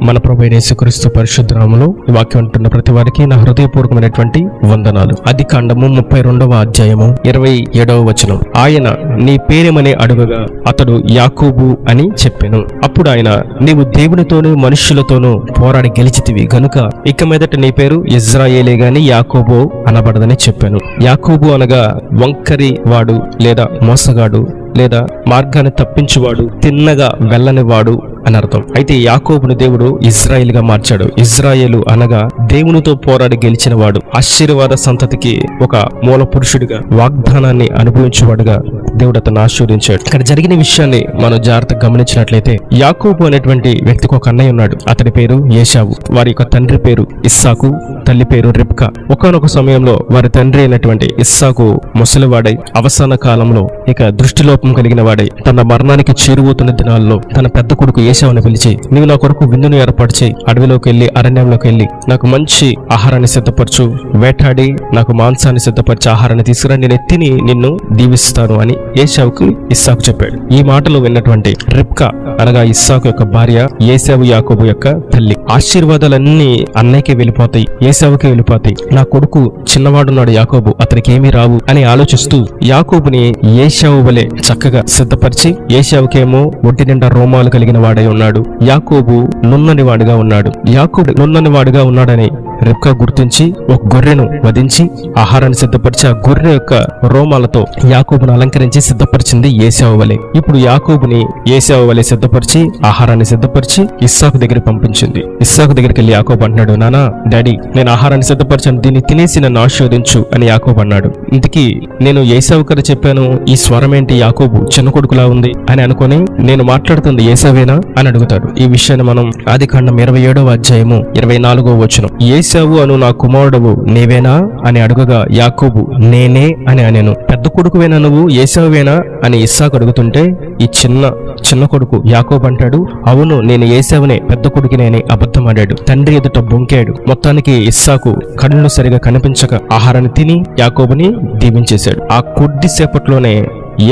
మన ప్రభువైన యేసుక్రీస్తు పరిశుద్ధ నామములో ఈ వాక్యం అంటున్న ప్రతి వారికి నా హృదయపూర్వకమైనటువంటి వందనాలు. ఆదికాండము 32వ అధ్యాయము 27వ వచనం. ఆయన నీ పేరేమని అడుగగా అతడు యాకోబు అని చెప్పెను. అప్పుడు ఆయన, నీవు దేవునితోనూ మనుష్యులతోనూ పోరాడి గెలిచితివి గనుక ఇక మీదట నీ పేరు ఇజ్రాయేలే గాని యాకోబు అనబడదని చెప్పాను. యాకోబు అనగా వంకరి వాడు లేదా మోసగాడు లేదా మార్గాన్ని తప్పించువాడు, తిన్నగా వెళ్ళనివాడు అని అర్థం. అయితే యాకోబును దేవుడు ఇజ్రాయేల్ గా మార్చాడు. ఇజ్రాయేలు అనగా దేవునితో పోరాడి గెలిచిన వాడు, ఆశీర్వాద సంతతికి ఒక మూల పురుషుడిగా, వాగ్దానాన్ని అనుభవించేవాడుగా దేవుడు అతను ఆశీర్వదించాడు. ఇక్కడ జరిగిన విషయాన్ని మనం జాగ్రత్తగా గమనించినట్లయితే, యాకోబు అనేటువంటి వ్యక్తికి ఒక అన్నయ్య ఉన్నాడు. అతని పేరు ఏశావు. వారి యొక్క తండ్రి పేరు ఇస్సాకు, తల్లి పేరు రిబ్కా. ఒకానొక సమయంలో వారి తండ్రి అయినటువంటి ఇస్సాకు ముసలివాడై అవసాన కాలంలో ఇక దృష్టిలోపం కలిగిన వాడై తన మరణానికి చేరువవుతున్న దినాల్లో తన పెద్ద కొడుకు ఏశావుని పిలిచి, నీవు నా కొరకు విందును ఏర్పాటు చేయి, అడవిలోకి వెళ్లి అరణ్యంలోకి వెళ్లి నాకు మంచి ఆహారాన్ని సిద్ధపరచు, వేటాడి నాకు మాంసాన్ని సిద్ధపరిచి ఆహారాన్ని తీసుకురా, నేను ఎత్తిని నిన్ను దీవిస్తాను అని ఏశావుకు ఇస్సాకు చెప్పాడు. ఈ మాటలు విన్నటువంటి రిబ్కా అనగా ఇస్సాకు యొక్క భార్య, ఏశావు యాకోబు యొక్క తల్లి, ఆశీర్వాదాలన్నీ అన్నయ్యకి వెళ్ళిపోతాయి, ఏశావుకి వెళ్ళిపోతాయి, నా కొడుకు చిన్నవాడున్నాడు యాకోబు, అతనికి ఏమీ రావు అని ఆలోచిస్తూ యాకోబుని ఏశావు వలె చక్కగా సిద్ధపరిచి, ఏశావుకేమో ఒంటి నిండా రోమాలు కలిగిన వాడై ఉన్నాడు, యాకోబు నున్నని వాడిగా ఉన్నాడు. యాకోబు నున్నని వాడిగా ఉన్నాడని రిబ్కా గుర్తించి ఒక గొర్రెను వధించి ఆహారాన్ని సిద్ధపరిచి ఆ గొర్రె యొక్క రోమాలతో యాకోబును అలంకరించి సిద్ధపరిచింది ఏశావు వలె. ఇప్పుడు యాకోబుని ఏశావు వలె సిద్ధపరిచి ఆహారాన్ని సిద్ధపరిచి ఇస్సాకు దగ్గర పంపించింది. ఇస్సాకు దగ్గరికి వెళ్ళి యాకోబు అంటున్నాడు, నానా డాడీ నేను ఆహారాన్ని సిద్ధపరిచాను, దీన్ని తినేసి నన్ను ఆశీర్వదించు అని యాకోబు అన్నాడు. ఇంతకీ నేను ఏశావు కదా చెప్పాను, ఈ స్వరం ఏంటి యాకోబు చిన్న కొడుకులా ఉంది అని అనుకుని, నేను మాట్లాడుతుంది ఏశావేనా అని అడుగుతాడు. ఈ విషయాన్ని మనం ఆదికాండం 27వ అధ్యాయము 24వ వచనం. ఏశావు అను నా కుమారుడవు నీవేనా అని అడుగగా యాకోబు నేనే అని అనెను. పెద్ద కొడుకువేనా నువ్వు, ఏశావేనా అని ఇస్సాకు అడుగుతుంటే ఈ చిన్న కొడుకు యాకోబు అంటాడు, అవును నేను ఏశావునే, పెద్ద కొడుకునే అని అబద్ధం ఆడాడు. తండ్రి ఎదుట బొంకాడు. మొత్తానికి ఇస్సాకు కళ్ళు సరిగా కనిపించక ఆహారాన్ని తిని యాకోబుని దీవించేశాడు. ఆ కొద్దిసేపట్లోనే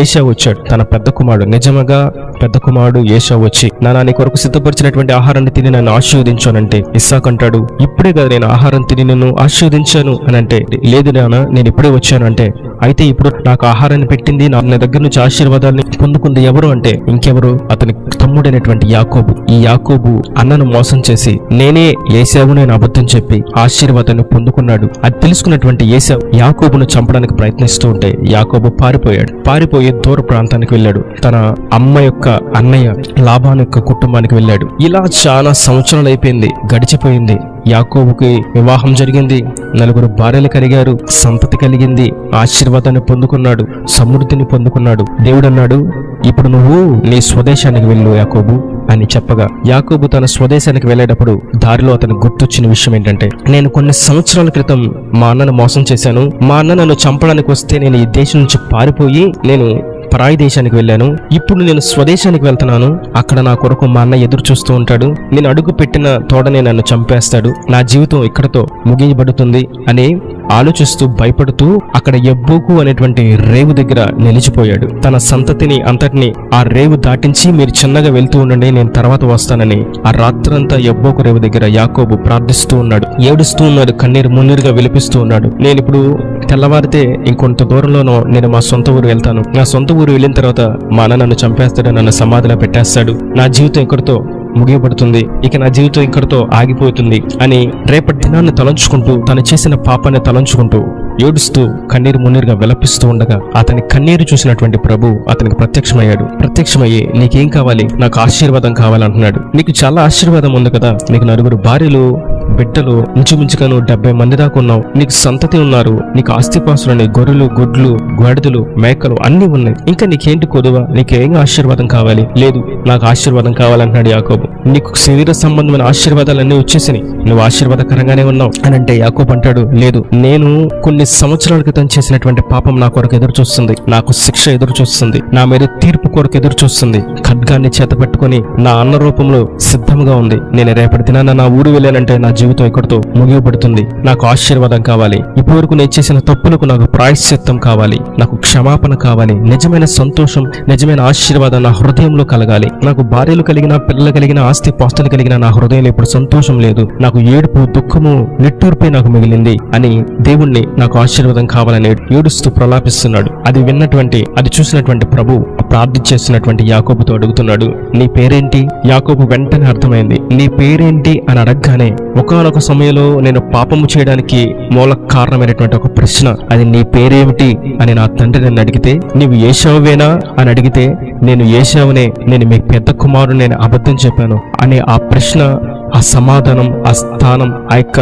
ఏశావు వచ్చాడు, తన పెద్ద కుమారుడు. నిజంగా పెద్ద కుమారుడు ఏశావు వచ్చి, నానా నీ కొరకు సిద్ధపరిచినటువంటి ఆహారాన్ని తిని నన్ను ఆశీర్వదించానంటే ఇస్సాకు అంటాడు, ఇప్పుడే కదా నేను ఆహారం తిని నిన్ను ఆశీర్వదించాను అని అంటే, లేదు నాన్న నేను ఇప్పుడే వచ్చాను అంటే, అయితే ఇప్పుడు నాకు ఆహారాన్ని పెట్టింది, నా దగ్గర నుంచి ఆశీర్వాదాన్ని పొందుకుంది ఎవరు అంటే ఇంకెవరు, అతని తమ్ముడైనటువంటి యాకోబు. ఈ యాకోబు అన్నను మోసం చేసి నేనే ఏశావు నేను అబద్ధం చెప్పి ఆశీర్వాదాన్ని పొందుకున్నాడు. అది తెలుసుకున్నటువంటి ఏశావు యాకోబును చంపడానికి ప్రయత్నిస్తూ ఉంటే యాకోబు పారిపోయి దూర ప్రాంతానికి వెళ్ళాడు. తన అమ్మ యొక్క అన్నయ్య లాబాను యొక్క కుటుంబానికి వెళ్ళాడు. ఇలా చాలా సంవత్సరాలు అయిపోయింది, గడిచిపోయింది. యాకోబుకి వివాహం జరిగింది, 4 భార్యలు కలిగారు, సంతతి కలిగింది, ఆశీర్వాదాన్ని పొందుకున్నాడు, సమృద్ధిని పొందుకున్నాడు. దేవుడు అన్నాడు, ఇప్పుడు నువ్వు నీ స్వదేశానికి వెళ్ళు యాకోబు అని చెప్పగా యాకోబు తన స్వదేశానికి వెళ్ళేటప్పుడు దారిలో అతను గుర్తొచ్చిన విషయం ఏంటంటే, నేను కొన్ని సంవత్సరాల క్రితం మా అన్నను మోసం చేశాను, మా అన్న నన్ను చంపడానికి వస్తే నేను ఈ దేశం నుంచి పారిపోయి నేను పరాయి దేశానికి వెళ్ళాను, ఇప్పుడు నేను స్వదేశానికి వెళ్తున్నాను, అక్కడ నా కొరకు మా అన్న ఎదురు చూస్తూ ఉంటాడు, నేను అడుగు పెట్టిన తోడనే నన్ను చంపేస్తాడు, నా జీవితం ఇక్కడతో ముగించబడుతుంది అని ఆలోచిస్తూ భయపడుతూ అక్కడ యబ్బోకు అనేటువంటి రేవు దగ్గర నిలిచిపోయాడు. తన సంతతిని అంతటిని ఆ రేవు దాటించి మీరు చిన్నగా వెళ్తూ ఉండండి, నేను తర్వాత వస్తానని ఆ రాత్రంతా యబ్బోకు రేవు దగ్గర యాకోబు ప్రార్థిస్తూ ఉన్నాడు, ఏడుస్తూ ఉన్నాడు, కన్నీరు మున్నీరుగా విలిపిస్తూ ఉన్నాడు. నేను ఇప్పుడు తెల్లవారితే ఇంకొంత దూరంలోనో నేను మా సొంత ఊరు వెళ్తాను, నా సొంత ఊరు వెళ్ళిన తర్వాత మా అన్న నన్ను చంపేస్తాడు, నన్ను సమాధిలో పెట్టేస్తాడు, నా జీవితం ఇక్కడితో ముగియబడుతుంది, ఇక నా జీవితం ఇక్కడితో ఆగిపోతుంది అని రేపటి దినాన్ని తలంచుకుంటూ తను చేసిన పాపాన్ని తలంచుకుంటూ ఏడుస్తూ కన్నీరు మున్నీరుగా విలపిస్తూ ఉండగా అతని కన్నీరు చూసినటువంటి ప్రభు అతనికి ప్రత్యక్షమయ్యి నీకేం కావాలి, నాకు ఆశీర్వాదం కావాలంటున్నాడు. నీకు చాలా ఆశీర్వాదం ఉంది కదా, నీకు 4 భార్యలు బిడ్డలు, ఇంచుమించుగా 70 మంది దాకా ఉన్నావు, నీకు సంతతి ఉన్నారు, నీకు ఆస్తిపాస్తులని, గొర్రెలు గొడ్లు గాడిదలు మేకలు అన్ని ఉన్నాయి, ఇంకా నీకేంటి కొదువ, నీకేం ఆశీర్వాదం కావాలి? లేదు నాకు ఆశీర్వాదం కావాలంటున్నాడు యాకోబు. నీకు శరీర సంబంధమైన ఆశీర్వాదాలన్నీ వచ్చేసినాయి, నువ్వు ఆశీర్వాదకరంగానే ఉన్నావు అని అంటే యాకోబు అంటాడు, లేదు నేను కొన్ని సంవత్సరాల క్రితం చేసినటువంటి పాపం నా కొరకు ఎదురు చూస్తుంది, నాకు శిక్ష ఎదురు చూస్తుంది, నా మీద తీర్పు కొరకు ఎదురు చూస్తుంది, ఖడ్గాన్ని చేత పెట్టుకుని నా అన్న రూపంలో సిద్ధంగా ఉంది, నేను రేపటి దినాన నా ఊరు వెళ్ళానంటే నా జీవితం ఇక్కడితో ముగియబడుతుంది, నాకు ఆశీర్వాదం కావాలి, ఇప్పటివరకు నేను చేసిన తప్పులకు నాకు ప్రాయశ్చిత్తం కావాలి, నాకు క్షమాపణ కావాలి, నిజమైన సంతోషం, నిజమైన ఆశీర్వాదం నా హృదయంలో కలగాలి. నాకు భార్యలు కలిగిన, పిల్లలు కలిగిన, ఆస్తి పాస్తులు కలిగిన నా హృదయంలో ఇప్పుడు సంతోషం లేదు, నాకు ఏడుపు, దుఃఖము, నిట్టూర్పే నాకు మిగిలింది అని దేవుణ్ణి నాకు ఆశీర్వాదం కావాలని ఏడుస్తూ ప్రలాపిస్తున్నాడు. అది చూసినటువంటి ప్రభు ప్రార్థించేస్తున్నటువంటి యాకోబుతో అడుగుతున్నాడు, నీ పేరేంటి? యాకోబు వెంటనే అర్థమైంది. నీ పేరేంటి అని అడగగానే ఒకానొక సమయంలో నేను పాపము చేయడానికి మూల కారణమైనటువంటి ఒక ప్రశ్న, అది నీ పేరేమిటి అని నా తండ్రి నన్ను అడిగితే, నీవు ఏశావువేనా అని అడిగితే, నేను ఏశావునే, నేను మీ పెద్ద కుమారుడు, నేను అబద్ధం చెప్పాను అనే ఆ ప్రశ్న, ఆ సమాధానం, ఆ స్థానం, ఆ యొక్క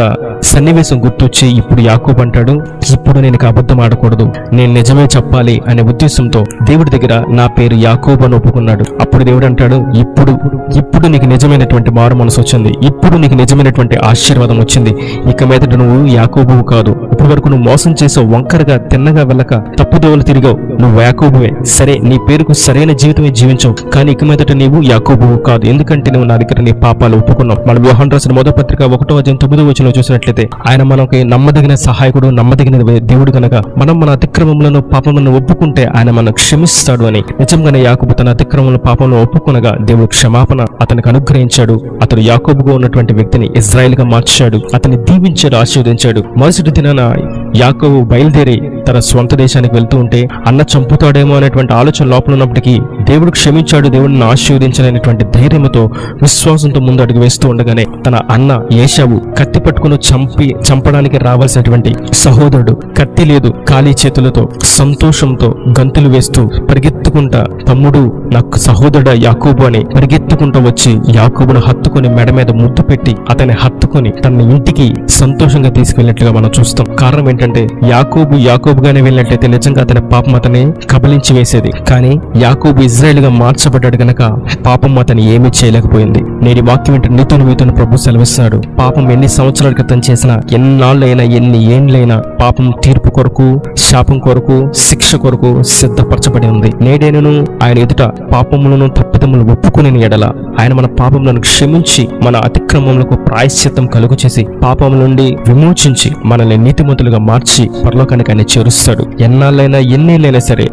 సన్నివేశం గుర్తొచ్చి ఇప్పుడు యాకోబు అంటాడు, ఇప్పుడు నేను అబద్ధం ఆడకూడదు, నేను నిజమే చెప్పాలి అనే ఉద్దేశంతో దేవుడి దగ్గర నా పేరు యాకోబు అని ఒప్పుకున్నాడు. అప్పుడు దేవుడు అంటాడు, ఇప్పుడు నీకు నిజమైనటువంటి మారు మనసు వచ్చింది, ఇప్పుడు నీకు నిజమైనటువంటి ఆశీర్వాదం వచ్చింది. ఇక మీదట నువ్వు యాకోబువు కాదు, ఇప్పటి వరకు నువ్వు మోసం చేసావు, వంకరగా తిన్నగా వెళ్ళక తప్పుదోవలు తిరిగావు, నువ్వు యాకోబువే. సరే, నీ పేరుకు సరైన జీవితమే జీవించావు, కానీ ఇక మీదట నీవు యాకోబువు కాదు, ఎందుకంటే నువ్వు నా దగ్గర నీ పాపాలు ఒప్పుకున్నావు. మనం యోహాను రాసిన మొదటి పత్రిక 1:9 చూసినట్లయితే, ఆయన మనకి నమ్మదగిన సహాయకుడు, నమ్మదగిన దేవుడు కనుక మనం మన అతిక్రమములను, పాపములను ఒప్పుకుంటే ఆయన మనం క్షమిస్తాడు అని. నిజంగానే యాకోబు తన అతిక్రమములను, పాపములను ఒప్పుకొనగా దేవుడు క్షమాపణ అతనికి అనుగ్రహించాడు. అతడు యాకోబుగా ఉన్నటువంటి వ్యక్తిని ఇజ్రాయెల్ గా మార్చాడు, అతన్ని దీవించాడు, ఆశీర్వదించాడు. మరుసటి దినాన యాకోబు బయలుదేరి తన స్వంత దేశానికి వెళ్తూ ఉంటే అన్న చంపుతాడేమో అనేటువంటి ఆలోచన లోపల ఉన్నప్పటికీ దేవుడు క్షమించాడు, దేవుడిని ఆశీర్వదించాలనేటువంటి ధైర్యంతో, విశ్వాసంతో ముందు అడుగు వేస్తూ ఉండగానే తన అన్న ఏశావు కత్తి పట్టుకుని చంపడానికి రావాల్సినటువంటి సహోదరుడు కత్తి లేదు, ఖాళీ చేతులతో సంతోషంతో గంతులు వేస్తూ పరిగెత్తుకుంటా, తమ్ముడు నాకు సహోదరుడు యాకోబు అని పరిగెత్తుకుంటూ వచ్చి యాకోబును హత్తుకొని మెడ మీద ముద్దు పెట్టి అతన్ని హత్తుకొని తన ఇంటికి సంతోషంగా తీసుకెళ్ళినట్లుగా మనం చూస్తాం. కారణం ఏంటంటే యాకోబుగానే వెళ్ళినట్లయితే నిజంగా అతని పాపం అతన్ని కబలించి వేసేది. కానీ యాకోబు ఇజ్రాయెల్ గా మార్చబడ్డాడు గనక పాపం అతన్ని ఏమీ చేయలేకపోయింది. నేటి వాక్యం ఏంటంటే నీతోను ప్రభు సెలవిస్తున్నాడు, పాపం ఎన్ని సంవత్సరాల క్రితం చేసినా, ఎన్నాళ్ళైనా, ఎన్ని ఏండ్లైనా పాపం తీర్పు కొరకు, శాపం కొరకు, శిక్ష కొరకు సిద్ధపరచబడి ఉంది. నేడేనను ఆయన ఎదుట పాపములను, తప్పిదములను ఒప్పుకునే ఎడల ఆయన మన పాపములను క్షమించి మన అతిక్రమములకు ప్రాయశ్చిత్తం కలుగు చేసి పాపముల నుండి విమోచించి మనల్ని నీతిమంతులుగా మార్చి పరలోకానికి ఆయన చేరుస్తాడు. ఎన్నాళ్ళైనా, ఎన్నేళ్ళైనా సరే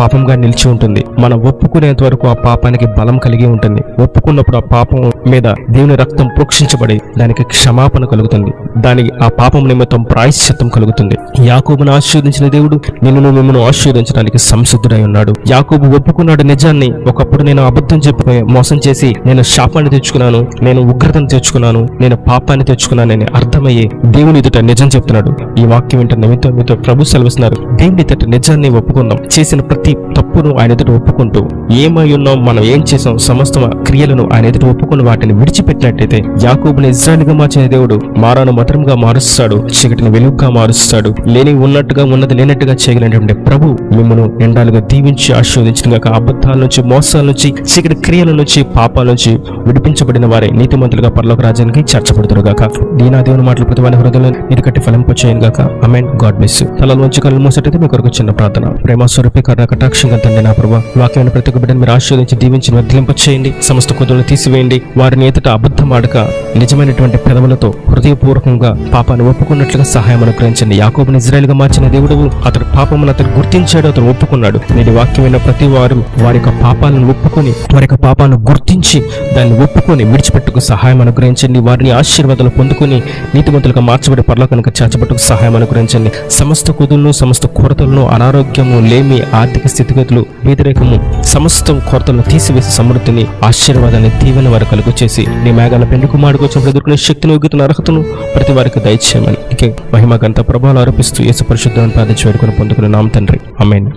పాపంగా నిలిచి ఉంటుంది. మనం ఒప్పుకునేంత వరకు ఆ పాపానికి బలం కలిగి ఉంటుంది. ఒప్పుకున్నప్పుడు ఆ పాపం మీద దేవుని రక్తం ప్రోక్షించబడి దానికి క్షమాపణ కలుగుతుంది, దానికి ఆ పాపం నిమిత్తం ప్రాయశ్చిత్తం కలుగుతుంది. యాకోబును ఆశీర్వదించిన దేవుడు నిన్ను మిమ్మల్ని ఆశీర్వదించడానికి సంసిద్ధుడై ఉన్నాడు. యాకోబు ఒప్పుకున్నాడు నిజాన్ని. ఒకప్పుడు నేను అబద్ధం చెప్పి మోసం చేసి నేను శాపాన్ని తెచ్చుకున్నాను, నేను ఉగ్రతను తెచ్చుకున్నాను, నేను పాపాన్ని తెచ్చుకున్నానని అర్థమయ్యే దేవుని ఎదుట నిజం చెప్తున్నాడు. ఈ వాక్యం ఏంటంటే మీతో ప్రభు సెలవిస్తున్నారు, దేవుని ఎదుట నిజాన్ని ఒప్పుకుందాం. చేసిన ప్రతి తప్పును ఆయన ఎదుట ఒప్పుకుంటూ, ఏమై ఉన్నాం, మనం ఏం చేసాం, సమస్త క్రియలను ఆయన ఎదుట ఒప్పుకుని వాటిని విడిచిపెట్టినట్టయితే యాకోబుని ఇజ్రాయెల్గా మార్చిన దేవుడు మారాను మధురంగా మారుస్తాడు, చీకటిని వెలుగుగా మారుస్తాడు. లేని ఉన్నట్టుగా, ఉన్నది లేనట్టుగా చేయగలిగినటువంటి ప్రభు మిమ్మల్ని ఎండాలుగా దీవించి ఆశీర్వదించిన అబద్ధాల నుంచి, మోసాల నుంచి, చీకటి క్రియల నుంచి, పాపాల నుంచి విడిపించబడిన వారే నీతిమంతులుగా పరలోక రాజ్యానికి చేర్చబడుతారు గాక. దీనా దేవుని మాటలు ప్రతి వారి హృదయంలో నీరు కట్టి ఫలింపచేయను గాక. ఆమేన్. God bless you. తలలోంచి కళ్ళు మూసేటైతే మీ కొరకు చిన్న ప్రార్థన. ప్రేమ స్వరూపి కరుణ కటాక్షంగా తండ్రి నా ప్రభు, వాక్యమైన ప్రతి ఒక్క బిడ్డను మీరు ఆశీర్వదించి దీవించి వర్ధిలింపచేయండి. సమస్త కొద్దులను తీసివేయండి. వారిని ఎదుట అబద్ధం ఆడక నిజమైనటువంటి పెదవులతో హృదయపూర్వకంగా పాపాన్ని ఒప్పుకున్నట్లుగా సహాయం అనుగ్రహించండి. యాకోబుని ఇజ్రాయెల్గా మార్చిన దేవుడు అతడు పాపమును అతడు గుర్తించాడు, అతడు ఒప్పుకున్నాడు. నేను వాక్యమైన ప్రతి వారు వారి యొక్క పాపాలను ఒప్పుకొని, వారి యొక్క పాపాలను గుర్తించి దాన్ని ఒప్పుకొని విడిచిపెట్టుకు సహాయం అనుగ్రహించండి. వారిని ఆశీర్వాదాలు పొందుకొని నీతిమంతులుగా మార్చబడి పరలోకానికి చేర్చబట్టుకు సహాయం అనుగ్రహించండి. సమస్త కుదులను, సమస్త కొరతలను, అనారోగ్యము, లేమి, ఆర్థిక స్థితిగతులు, వ్యతిరేకము, సమస్త కొరతలను తీసివేసి సమృద్ధిని, ఆశీర్వాదాన్ని, దీవెన వారు కలుగు చేసి నీ మేఘాల పెండు కుమారుడికి వచ్చినప్పుడు ఎదుర్కొనే శక్తిని, యోగ్యతను, అర్హతను ప్రతి వారికి దయచేయమని మహిమ గంత ప్రభావాలు ఆరోపిస్తూ యేసు పరిశుద్ధులను ప్రార్థించి వేడుకొని పొందుకునే నామ తండ్రి. ఆమేన్.